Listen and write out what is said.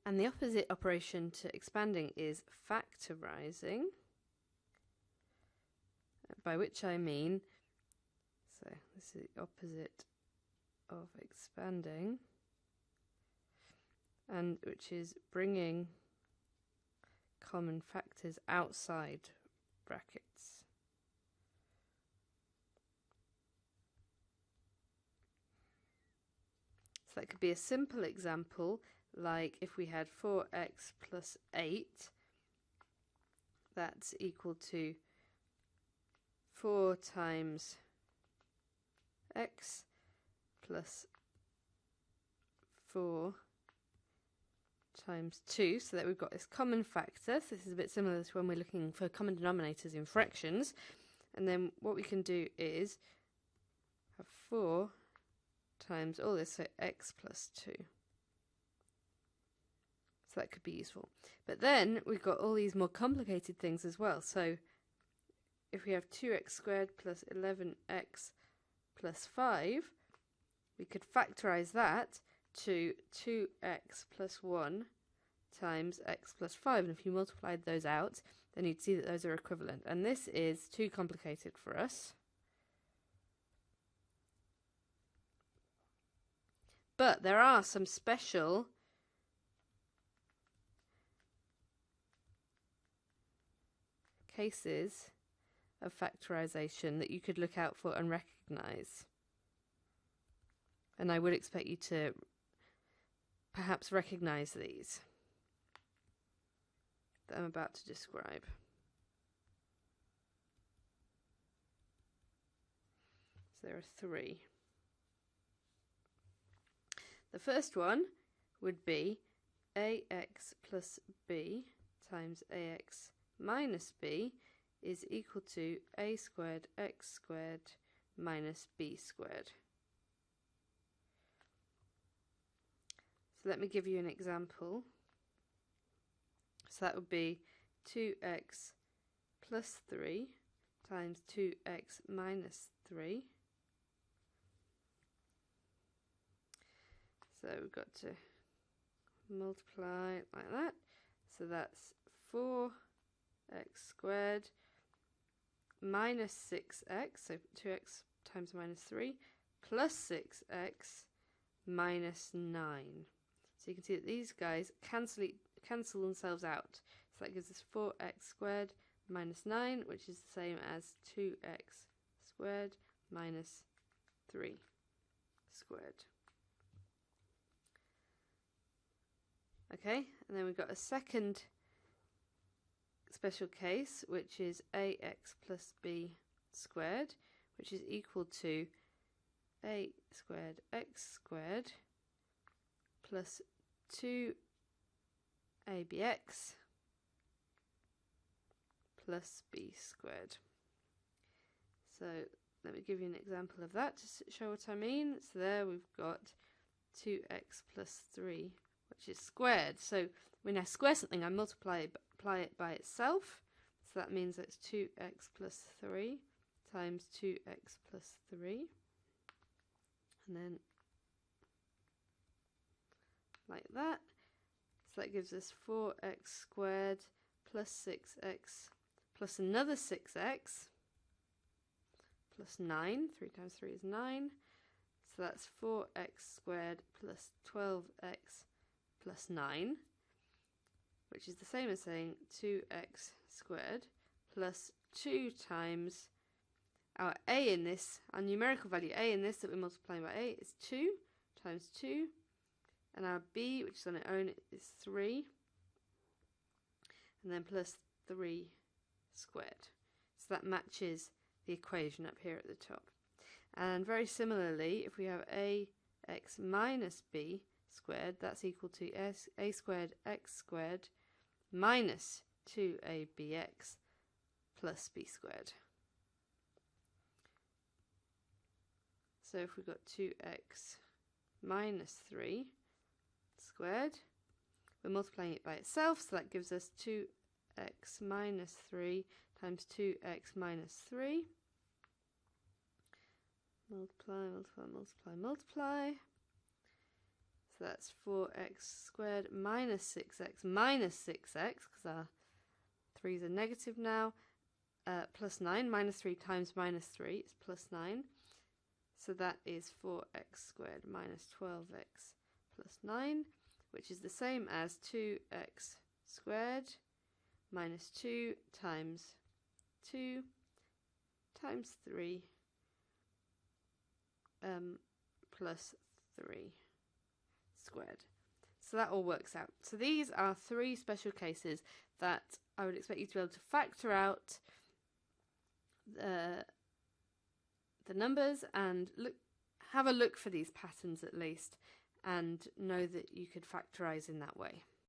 And the opposite operation to expanding is factorising, by which I mean, so this is the opposite of expanding, and which is bringing common factors outside brackets. So that could be a simple example, like if we had 4x plus 8, that's equal to 4 times x plus 4 times 2, so that we've got this common factor. So this is a bit similar to when we're looking for common denominators in fractions. And then what we can do is have 4 times all this, so x plus 2. So that could be useful. But then we've got all these more complicated things as well. So if we have 2x squared plus 11x plus 5, we could factorise that to 2x plus 1 times x plus 5. And if you multiplied those out, then you'd see that those are equivalent. And this is too complicated for us. But there are some special cases of factorisation that you could look out for and recognise. And I would expect you to perhaps recognise these that I'm about to describe. So there are 3. The first one would be ax plus b times ax minus b is equal to a squared x squared minus b squared. So let me give you an example. So that would be 2x plus 3 times 2x minus 3. So we've got to multiply like that. So that's 4x squared minus 6x, so 2x times minus 3, plus 6x minus 9. So you can see that these guys cancel themselves out. So that gives us 4x squared minus 9, which is the same as 2x squared minus 3 squared. Okay, and then we've got a second special case, which is ax plus b squared, which is equal to a squared x squared plus 2abx plus b squared. So let me give you an example of that to show what I mean. So there we've got 2x plus 3, which is squared. So when I square something, I multiply it by itself. So that means it's 2x plus 3 times 2x plus 3. And then like that. So that gives us 4x squared plus 6x plus another 6x plus 9. 3 times 3 is 9. So that's 4x squared plus 12x plus 9, which is the same as saying 2x squared plus 2 times our a in this, our numerical value a in this that we're multiplying by a is 2 times 2, and our b, which is on its own, is 3, and then plus 3 squared. So that matches the equation up here at the top. And very similarly, if we have ax minus b squared, that's equal to a squared x squared minus 2abx plus b squared. So if we've got 2x minus 3 squared, we're multiplying it by itself, so that gives us 2x minus 3 times 2x minus 3. Multiply, multiply, multiply, multiply. So that's 4x squared minus 6x minus 6x, because our 3's are negative now, plus 9. Minus 3 times minus 3 is plus 9. So that is 4x squared minus 12x plus 9, which is the same as 2x squared minus 2 times 2 times 3 plus 3 squared. So that all works out. So these are 3 special cases that I would expect you to be able to factor out the numbers and have a look for these patterns at least, and know that you could factorize in that way.